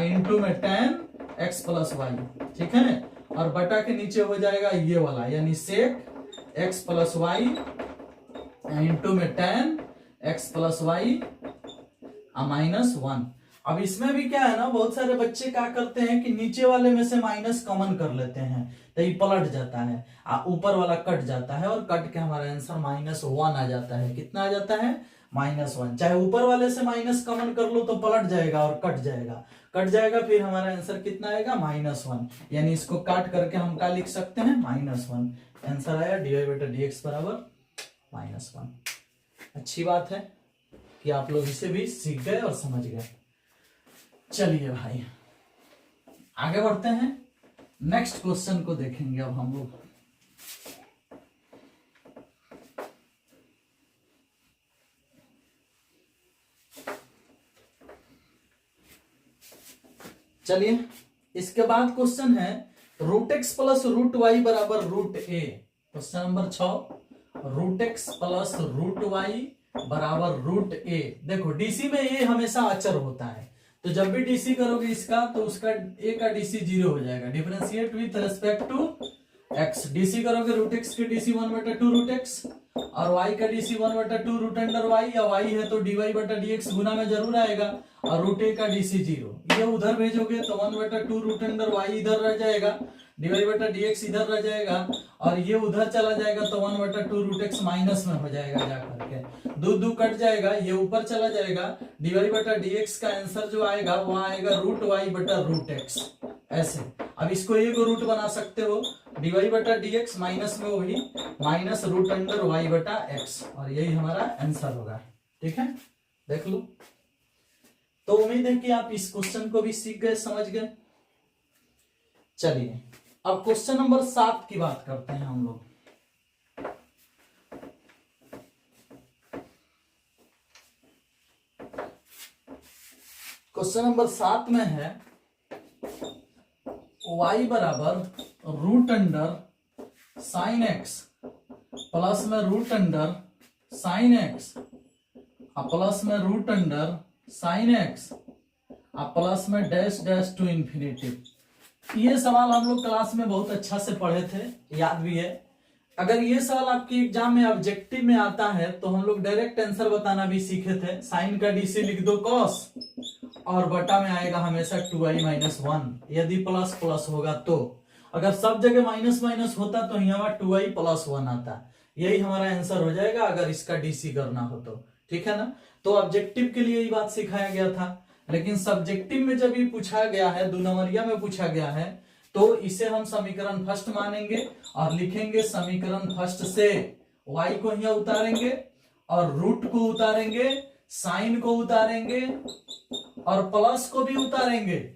into में tan x प्लस वाई, ठीक है। और बटा के नीचे हो जाएगा ये वाला यानी sec x plus y into में tan x प्लस वाई -1। अब इसमें भी क्या है ना, बहुत सारे बच्चे क्या करते हैं कि नीचे वाले में से माइनस कॉमन कर लेते हैं तो ये पलट जाता है, ऊपर वाला कट जाता है और कट के हमारा आंसर -1 आ जाता है। कितना आ जाता है -1। चाहे ऊपर वाले से माइनस कॉमन कर लो तो पलट जाएगा और कट जाएगा फिर हमारा आंसर कितना आएगा -1। यानी इसको काट करके हम क्या लिख सकते हैं -1। आंसर आया dy बटा dx बराबर -1। अच्छी बात है कि आप लोग इसे भी सीख गए और समझ गए। चलिए भाई आगे बढ़ते हैं, नेक्स्ट क्वेश्चन को देखेंगे अब हम लोग। चलिए इसके बाद क्वेश्चन है √x प्लस √y बराबर √a। Question number 6 √x plus √y बराबर √a। देखो डीसी में ये हमेशा अचर होता है तो जब भी डीसी करोगे इसका तो उसका a का डीसी 0 हो जाएगा। Differentiate with respect to x। DC करोगे √x की डीसी 1 बटा 2 √x और y का डीसी 1 बटा 2 √y या y है तो dy बटा dx गुना में जरूर आएगा और √a का डीसी 0। ये उधर भेजोगे तो 1 बटा 2 √y इधर रह जाएगा, dy बटा dx इधर रह जाएगा और ये उधर चला जाएगा तो 1 बटा 2 √x माइनस में हो जाएगा जाकर के, दो कट जाएगा, ये ऊपर चला जाएगा। dy बटा dx का आंसर जो आएगा वो आएगा √y बटा √x। ऐसे अब इसको एक रूट बना सकते हो, dy बटा dx माइनस में वही -√y बटा x और यही हमारा आंसर होगा, ठीक है। देख लो तो उम्मीद है कि आप इस क्वेश्चन को भी सीख गए, समझ गए। चलिए अब क्वेश्चन नंबर 7 की बात करते हैं हम लोग। क्वेश्चन नंबर 7 में है y बराबर √sin x प्लस में √sin x प्लस में √sin x प्लस में डैश टू इंफिनिटी। ये सवाल हम लोग क्लास में बहुत अच्छा से पढ़े थे, याद भी है। अगर ये सवाल आपके एग्जाम में ऑब्जेक्टिव में आता है तो हम लोग डायरेक्ट आंसर बताना भी सीखे थे। साइन का डीसी लिख दो cos और बटा में आएगा हमेशा 2i - 1 यदि प्लस प्लस होगा तो। अगर सब जगह माइनस माइनस होता तो यहाँ 2i + 1 आता। यही हमारा आंसर हो जाएगा अगर इसका डीसी करना हो तो, ठीक है ना। तो ऑब्जेक्टिव के लिए यही बात सिखाया गया था, लेकिन सब्जेक्टिव में जब ये पूछा गया है, 2 नंबरिया में पूछा गया है तो इसे हम समीकरण फर्स्ट मानेंगे और लिखेंगे समीकरण फर्स्ट से y को यहाँ उतारेंगे और रूट को उतारेंगे, साइन को उतारेंगे और प्लस को भी उतारेंगे।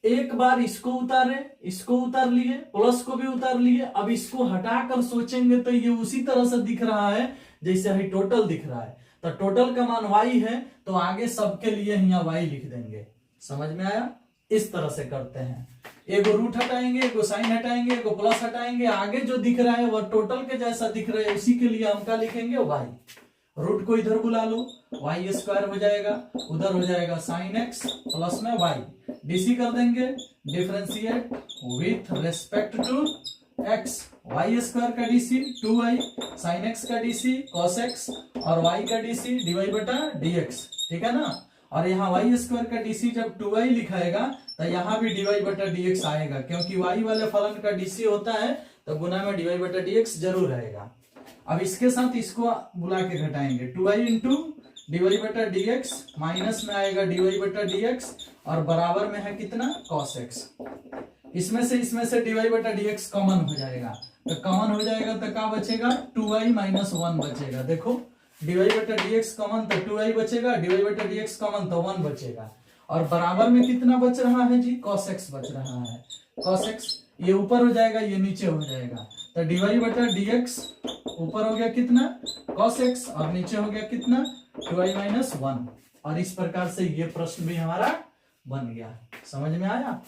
एक बार इसको उतारे, इसको उतार लिए, प्लस को भी उतार लिए। अब इसको हटाकर सोचेंगे तो ये उसी तरह से दिख रहा है जैसे ही टोटल दिख रहा है। तो टोटल का मान y है तो आगे सबके लिए यहाँ y लिख देंगे। समझ में आया? इस तरह से करते हैं। एगो रूट हटाएंगे, एगो साइन हटाएंगे, एगो प्लस हटाएंगे। आगे जो दिख रहा है वह टोटल के जैसा दिख रहा है, उसी के लिए हम क्या लिखेंगे y। रूट को इधर बुला लो, y² हो जाएगा, उधर हो जाएगा sin x प्लस में y डीसी कर देंगे, differentiate with respect to x, y square का डीसी 2y, साइन एक्स का डीसी कॉस एक्स और y का डीसी dy बटा dx, ठीक है ना। और यहाँ वाई स्क्वायर का डीसी जब 2y लिखाएगा तो यहाँ भी dy बटा dx आएगा, क्योंकि y वाले फलन का डीसी होता है तो गुना में dy बटा dx जरूर आएगा। अब इसके साथ इसको बुला के घटाएंगे, 2y इंटू dy बटा dx माइनस में आएगा dy बटा dx और बराबर में है कितना cos x। इसमें से dy बटा dx कॉमन हो जाएगा, तो कॉमन हो जाएगा तो क्या बचेगा 2y माइनस 1 बचेगा। देखो dy बटा dx कॉमन तो 2y बचेगा, dy बटा dx कॉमन तो 1 बचेगा और बराबर में कितना बच रहा है जी cos x बच रहा है। cos x ये ऊपर हो जाएगा, ये नीचे हो जाएगा, तो dy बटा dx ऊपर हो गया कितना cos x और नीचे हो गया कितना 2y माइनस 1। और इस प्रकार से ये प्रश्न भी हमारा बन गया। समझ में आया।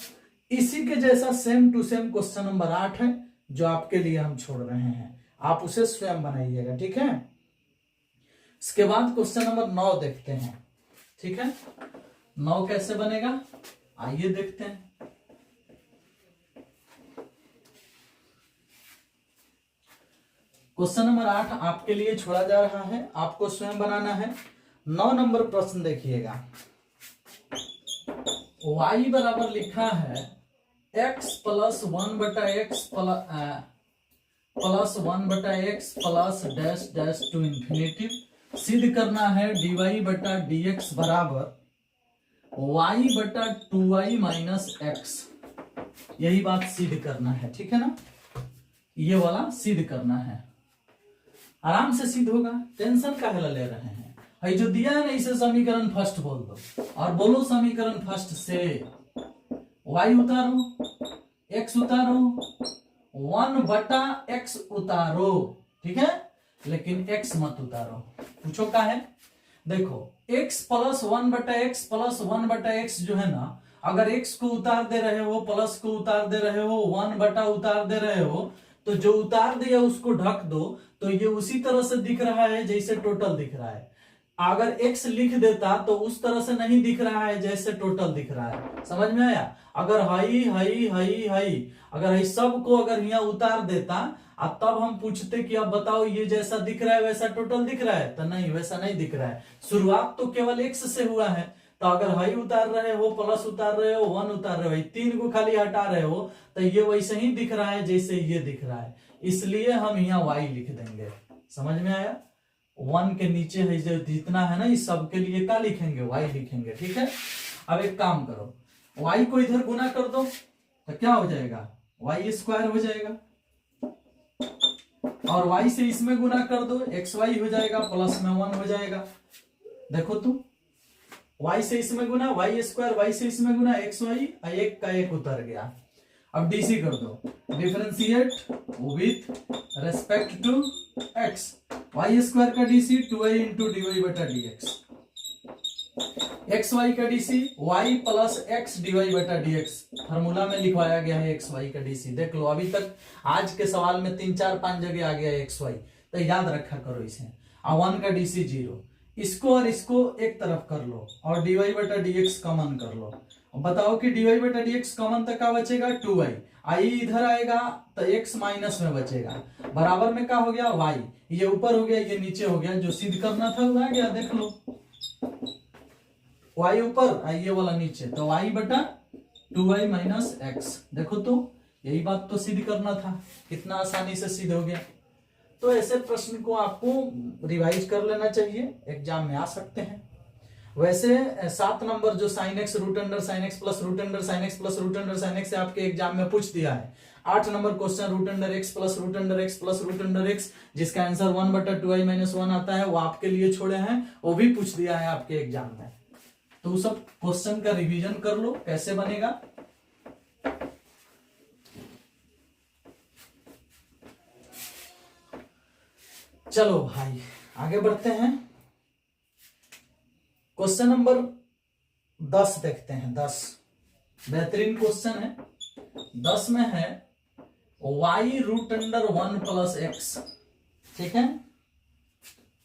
इसी के जैसा same to same question number 8 है जो आपके लिए हम छोड़ रहे हैं, आप उसे स्वयं बनाइएगा, ठीक है। इसके बाद क्वेश्चन नंबर 9 देखते हैं, ठीक है। 9 कैसे बनेगा आइए देखते हैं। क्वेश्चन नंबर 8 आपके लिए छोड़ा जा रहा है, आपको स्वयं बनाना है। 9 नंबर प्रश्न देखिएगा, y बराबर लिखा है x प्लस 1 बटा x प्लस 1 बटा x plus dash dash to infinity. सिद्ध करना है dy बटा dx बराबर y बटा 2y माइनस x। यही बात सिद्ध करना है, ठीक है ना। ये वाला सिद्ध करना है, आराम से सिद्ध होगा, टेंशन का हल ले रहे हैं। ये जो दिया है ना इसे समीकरण फर्स्ट बोल दो और बोलो समीकरण फर्स्ट से y उतारो, x उतारो, 1 बटा x उतारो, ठीक है, लेकिन x मत उतारो। पूछो क्या है, देखो x प्लस 1 बटा x प्लस 1 बटा x जो है ना, अगर x को उतार दे रहे हो, प्लस को उतार दे रहे हो, 1 बटा उतार दे रहे हो, तो जो उतार दिया उसको ढक दो तो ये उसी तरह से दिख रहा है जैसे टोटल दिख रहा है। अगर x लिख देता तो उस तरह से नहीं दिख रहा है जैसे टोटल दिख रहा है। समझ में आया। अगर हई हई हई हई अगर हई सब को अगर यहाँ उतार देता अब तब हम पूछते कि अब बताओ ये जैसा दिख रहा है वैसा टोटल दिख रहा है, तो नहीं, वैसा नहीं दिख रहा है। शुरुआत तो केवल x से हुआ है, तो अगर हई उतार रहे हो, प्लस उतार रहे हो, 1 उतार रहे हो, 3 को खाली हटा रहे हो तो ये वैसे ही दिख रहा है जैसे ये दिख रहा है, इसलिए हम यहाँ y लिख देंगे। समझ में आया। 1 के नीचे है जो जितना है ना इस सब के लिए क्या लिखेंगे, y लिखेंगे, ठीक है। अब एक काम करो, y को इधर गुना कर दो तो क्या हो जाएगा, y स्क्वायर हो जाएगा, और y से इसमें गुना कर दो xy हो जाएगा, प्लस में 1 हो जाएगा। देखो तुम y से इसमें गुना y स्क्वायर, y से इसमें गुना xy, एक का एक उतर गया। अब डीसी कर दो, differentiate with respect to x, y square का डीसी 2y इंटू dy बटा dx, xy का DC y plus x dy बटा dx। फार्मूला में लिखवाया गया है xy का डीसी, देख लो अभी तक आज के सवाल में 3 4 5 जगह आ गया है xy, तो याद रखा करो इसे। 1 का डीसी 0, इसको और इसको एक तरफ कर लो और dy बटा dx कॉमन कर लो। बताओ कि dy बटा dx कॉमन तक का बचेगा 2y, आई इधर आएगा तो x माइनस में बचेगा, बराबर में क्या हो गया y, ये ऊपर हो गया ये नीचे हो गया, जो सिद्ध करना था वो आ गया। देख लो y ऊपर ये वाला नीचे, तो y बटा 2y माइनस x। देखो तो यही बात तो सिद्ध करना था, कितना आसानी से सिद्ध हो गया। तो ऐसे प्रश्न को आपको रिवाइज कर लेना चाहिए, एग्जाम में आ सकते हैं। वैसे 7 नंबर जो sine x root under sine x plus root under sine x plus root under sine x आपके एग्जाम में पूछ दिया है। 8 number question root under x plus root under x plus root under x, जिसका answer 1 बटा 2i minus 1 आता है, वो आपके लिए छोड़े हैं, वो भी पूछ दिया है आपके एग्जाम में। तो सब क्वेश्चन का रिवीजन कर लो कैसे बनेगा। चलो भाई आगे बढ़ते हैं, क्वेश्चन नंबर 10 देखते हैं। 10 बेहतरीन क्वेश्चन है। 10 में है y root under 1 plus x, ठीक है,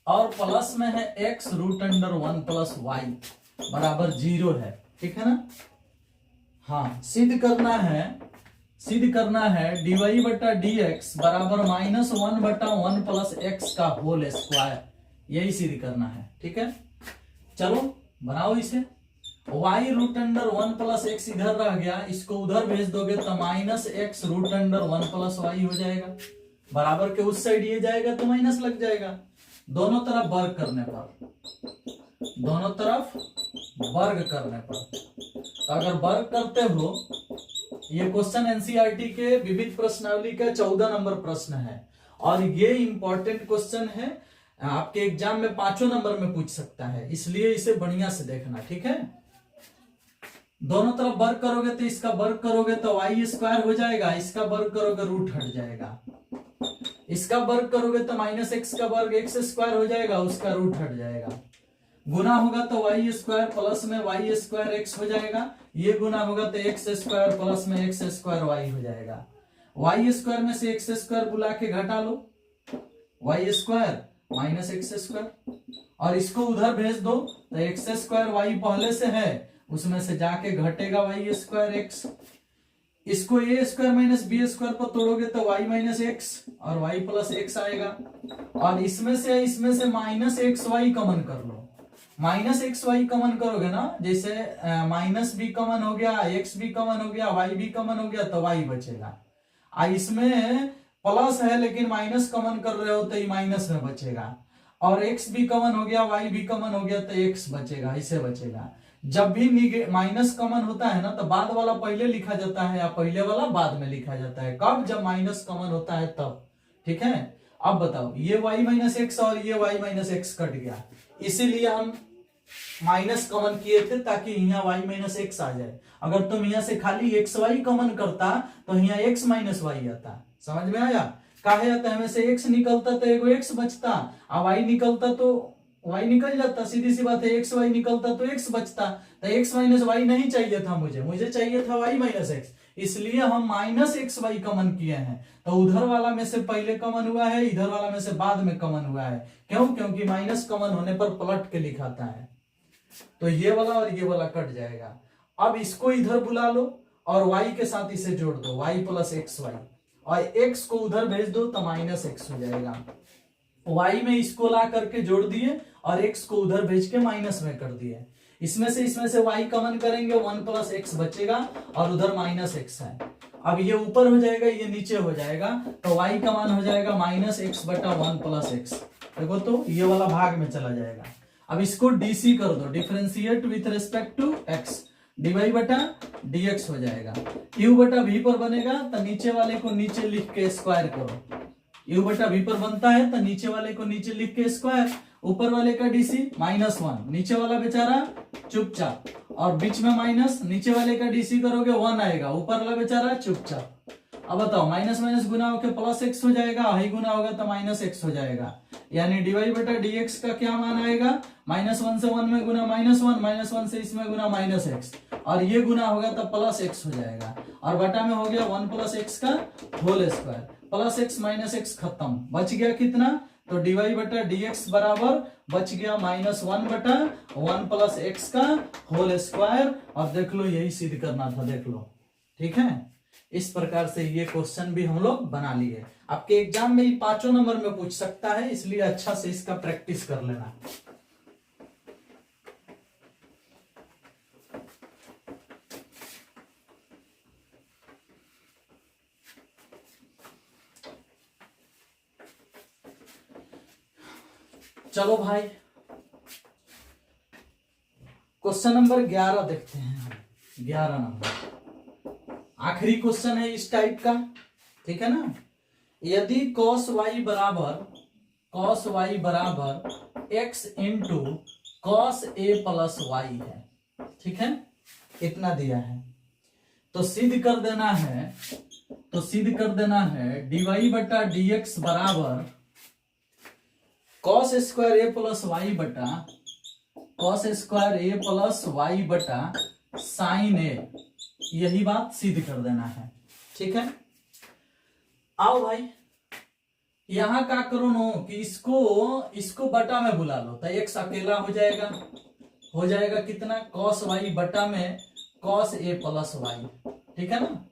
और प्लस में है x root under 1 plus y बराबर 0 है, ठीक है ना। हाँ, सिद्ध करना है dy बटा dx बराबर -1/1 प्लस x का होल स्क्वायर, यही सिद्ध करना है। ठीक है, चलो बनाओ इसे। y root under 1 plus x इधर रह गया, इसको उधर भेज दोगे तो -x root under 1 plus y हो जाएगा। बराबर के उस साइड ये जाएगा तो माइनस लग जाएगा। दोनों तरफ वर्ग करने पर तो अगर वर्ग करते हो, ये क्वेश्चन एनसीईआरटी के विविध प्रश्नावली का 14 नंबर प्रश्न है और ये इंपॉर्टेंट क्वेश्चन है, आपके एग्जाम में 5 नंबर में पूछ सकता है, इसलिए इसे बढ़िया से देखना। ठीक है, दोनों तरफ वर्ग करोगे तो इसका वर्ग करोगे तो वाई स्क्वायर हो जाएगा, इसका वर्ग करोगे रूट हट जाएगा, इसका वर्ग करोगे तो -x का वर्ग x स्क्वायर हो जाएगा, उसका रूट हट जाएगा। गुना होगा तो वाई स्क्वायर प्लस में वाई स्क्वायर एक्स हो जाएगा, ये गुना होगा तो एक्स स्क्वायर प्लस में एक्स स्क्वायर वाई हो जाएगा। वाई स्क्वायर में से एक्स स्क्वायर बुला के घटा लो, Y square minus X square, और इसको उधर भेज दो तो एक्स स्क्वायर वाई पहले से है, उसमें से जाके घटेगा वाई स्क्वायर एक्स। इसको a square minus b square पर तोड़ोगे तो वाई माइनस एक्स और वाई प्लस एक्स आएगा, और इसमें से माइनस एक्स वाई कॉमन कर लो। माइनस एक्स वाई कॉमन करोगे ना, जैसे माइनस बी कॉमन हो गया, एक्स भी कॉमन हो गया, वाई भी कॉमन हो गया तो वाई बचेगा। इसमें प्लस है लेकिन माइनस कॉमन कर रहे हो तो ये माइनस में बचेगा, और एक्स भी कॉमन हो गया, वाई भी कॉमन हो गया तो एक्स बचेगा, इसे बचेगा। जब भी माइनस कॉमन होता है ना तो बाद वाला पहले लिखा जाता है या पहले वाला बाद में लिखा जाता है, कब? जब माइनस कॉमन होता है तब। ठीक है, अब बताओ, ये y माइनस एक्स और ये y माइनस एक्स कट गया, इसीलिए हम माइनस कॉमन किए थे ताकि यहाँ y माइनस एक्स आ जाए। अगर तुम यहाँ से खाली एक्स वाई कॉमन करता तो यहाँ x माइनस वाई आता। समझ में आया? काहे आता है, में से x निकलता तो एगो x बचता, और y निकलता तो y निकल जाता, सीधी सी बात है। एक्स वाई निकलता तो x बचता, तो x माइनस वाई नहीं चाहिए था मुझे चाहिए था y माइनस एक्स, इसलिए हम माइनस एक्स वाई कॉमन किए हैं। तो उधर वाला में से पहले कॉमन हुआ है, इधर वाला में से बाद में कॉमन हुआ है। क्यों? क्योंकि माइनस कॉमन होने पर पलट के लिखाता है, तो ये वाला और ये वाला कट जाएगा। अब इसको इधर बुला लो और y के साथ इसे जोड़ दो, y प्लस एक्स वाई, और x को उधर भेज दो तो माइनस एक्स हो जाएगा। y में इसको ला करके जोड़ दिए और x को उधर भेज के माइनस में कर दिए। इसमें से y कॉमन करेंगे, 1 प्लस एक्स बचेगा और उधर माइनस एक्स है। अब ये ऊपर हो जाएगा, ये नीचे हो जाएगा, तो y का मान हो जाएगा माइनस एक्स बटा 1 प्लस एक्स। देखो तो ये वाला भाग में चला जाएगा। अब इसको डीसी कर दो, differentiate with respect to x, dy बटा dx हो जाएगा। u बटा v पर बनेगा तो नीचे वाले को नीचे लिख के स्क्वायर करो, u बटा v पर बनता है तो नीचे वाले को नीचे लिख के स्क्वायर, ऊपर वाले का डीसी -1, नीचे वाला बेचारा चुपचाप, और बीच में माइनस, नीचे वाले का डीसी करोगे 1 आएगा, ऊपर वाला बेचारा चुपचाप। अब बताओ, माइनस माइनस गुना होकर प्लस एक्स हो जाएगा, हाई गुना होगा तो माइनस एक्स हो जाएगा, यानी dy बटा dx का क्या मान आएगा? -1 से 1 में गुना -1, -1 से इसमें गुना माइनस एक्स, और ये गुना होगा तो प्लस एक्स हो जाएगा, और बटा में हो गया 1 प्लस एक्स का whole square, plus x minus x खत्म, बच गया कितना? तो dy बटा dx बराबर बच गया -1 बटा 1 प्लस एक्स का होल स्क्वायर। और देख लो, यही सिद्ध करना था, देख लो। ठीक है, इस प्रकार से ये क्वेश्चन भी हम लोग बना लिए। आपके एग्जाम में ये 5 नंबर में पूछ सकता है, इसलिए अच्छा से इसका प्रैक्टिस कर लेना। चलो भाई, क्वेश्चन नंबर 11 देखते हैं। 11 नंबर आखिरी क्वेश्चन है इस टाइप का, ठीक है ना। यदि cos y बराबर x इंटू cos a प्लस वाई है, ठीक है, इतना दिया है, तो सिद्ध कर देना है dy बटा dx बराबर cos square a plus y बटा cos square a plus y बटा साइन a, यही बात सिद्ध कर देना है। ठीक है, आओ भाई, यहां क्या करो नो कि इसको बटा में बुला लो, तो x अकेला हो जाएगा कितना? cos y बटा में cos a प्लस वाई, ठीक है ना।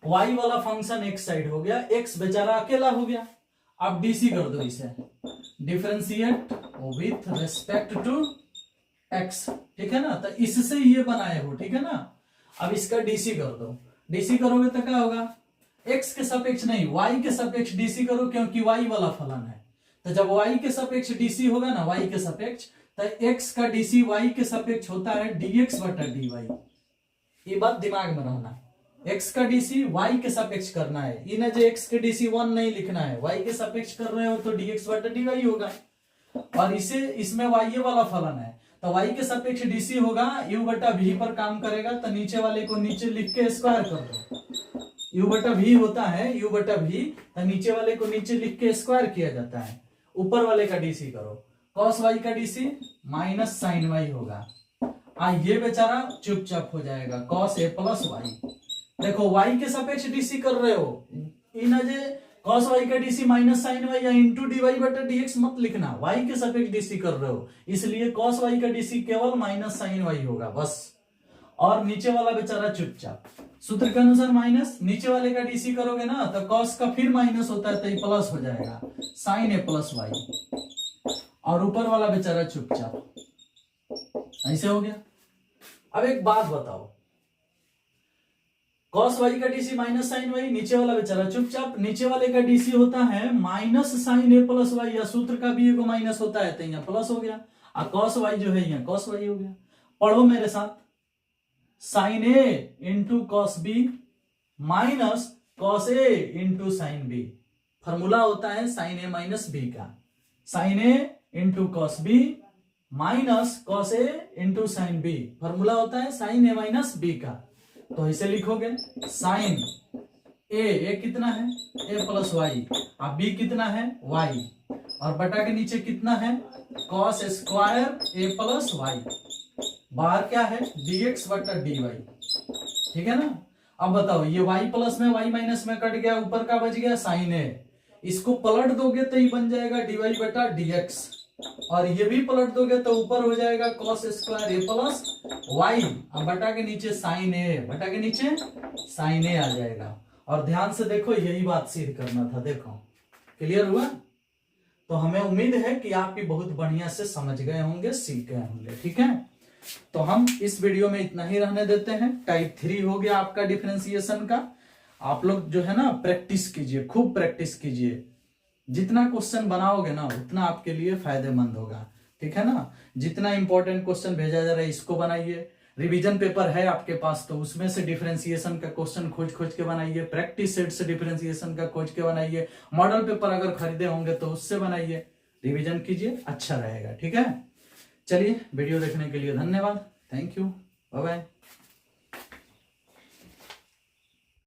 y वाला फंक्शन एक साइड हो गया, x बेचारा अकेला हो गया। अब डीसी कर दो इसे, differentiate with respect to x, ठीक है ना। तो इससे ये बनाए हो, ठीक है ना। अब इसका डीसी कर दो, डीसी करोगे तो क्या होगा, x के सापेक्ष नहीं y के सापेक्ष डीसी करो, क्योंकि y वाला फलन है। तो जब y के सापेक्ष डीसी होगा ना, y के सापेक्ष, तो x का डीसी y के सापेक्ष होता है dx बटा dy। ये बात दिमाग में रहना, x का डीसी y के सापेक्ष करना है, इन्हें जो x के डीसी 1 नहीं लिखना है, y के सापेक्ष कर रहे हो तो dx बटा dy होगा। और इसे इसमें y वाला फलन है, तो y के सापेक्ष डीसी होगा, u बटा v पर काम करेगा, तो नीचे वाले को नीचे लिख के स्क्वायर कर दो। u बटा v होता है, u बटा v, तो नीचे वाले को नीचे लिख के स्क्वायर किया जाता है। ऊपर वाले का डीसी करो, cos y का डीसी माइनस साइन y होगा। ये बेचारा चुपचाप हो जाएगा, cos a प्लस y। देखो y के सापेक्ष डीसी कर रहे हो, इन cos y का डीसी माइनस साइन y या इंटू dy बटा dx मत लिखना, y के सापेक्ष डीसी कर रहे हो, इसलिए cos y का डीसी केवल माइनस साइन y होगा बस। और नीचे वाला बेचारा चुपचाप, सूत्र के अनुसार माइनस, नीचे वाले का डीसी करोगे ना तो cos का फिर माइनस होता है, तो ये प्लस हो जाएगा, साइन a प्लस y। और ऊपर वाला बेचारा चुपचाप, ऐसे हो गया। अब एक बात बताओ, cos y का डीसी माइनस साइन y, नीचे वाला बेचारा चुपचाप, नीचे वाले का डीसी होता है माइनस साइन a प्लस y, या सूत्र का भी एगो माइनस होता है, तो यहाँ प्लस हो गया, और cos y जो है यहाँ cos y हो गया। पढ़ो मेरे साथ, sine a into cos b minus cos a into sine b। Formula होता है साइन a माइनस b का, sine a into cos b minus cos a into sine b, formula होता है साइन a माइनस b का। तो इसे लिखोगे sign a कितना है a प्लस वाई, अब b कितना है y, और बटा के नीचे कितना है cos square a plus y, बाहर क्या है dx बटा dy, ठीक है ना। अब बताओ, ये y प्लस में y माइनस में कट गया, ऊपर का बच गया साइन a, इसको पलट दोगे तो ये बन जाएगा dy बटा dx, और ये भी पलट दोगे तो ऊपर हो जाएगा cos square a plus y, अब बटा के नीचे साइन a, बटा के नीचे साइन a आ जाएगा। और ध्यान से देखो, यही बात सिद्ध करना था, देखो क्लियर हुआ। तो हमें उम्मीद है कि आप भी बहुत बढ़िया से समझ गए होंगे, सीख गए होंगे, ठीक है। तो हम इस वीडियो में इतना ही रहने देते हैं। टाइप 3 हो गया आपका डिफरेंशिएशन का। आप लोग जो है ना प्रैक्टिस कीजिए, खूब प्रैक्टिस कीजिए, जितना क्वेश्चन बनाओगे ना उतना आपके लिए फायदेमंद होगा, ठीक है ना। जितना इंपॉर्टेंट क्वेश्चन भेजा जा रहा है इसको बनाइए, रिवीजन पेपर है आपके पास तो उसमें से डिफरेंशिएशन का क्वेश्चन खोज खोज के बनाइए, प्रैक्टिस सेट से डिफरेंशिएशन का खोज के बनाइए, मॉडल पेपर अगर खरीदे होंगे तो उससे बनाइए, रिवीजन कीजिए, अच्छा रहेगा, ठीक है। चलिए, वीडियो देखने के लिए धन्यवाद, थैंक यू, बाय बाय।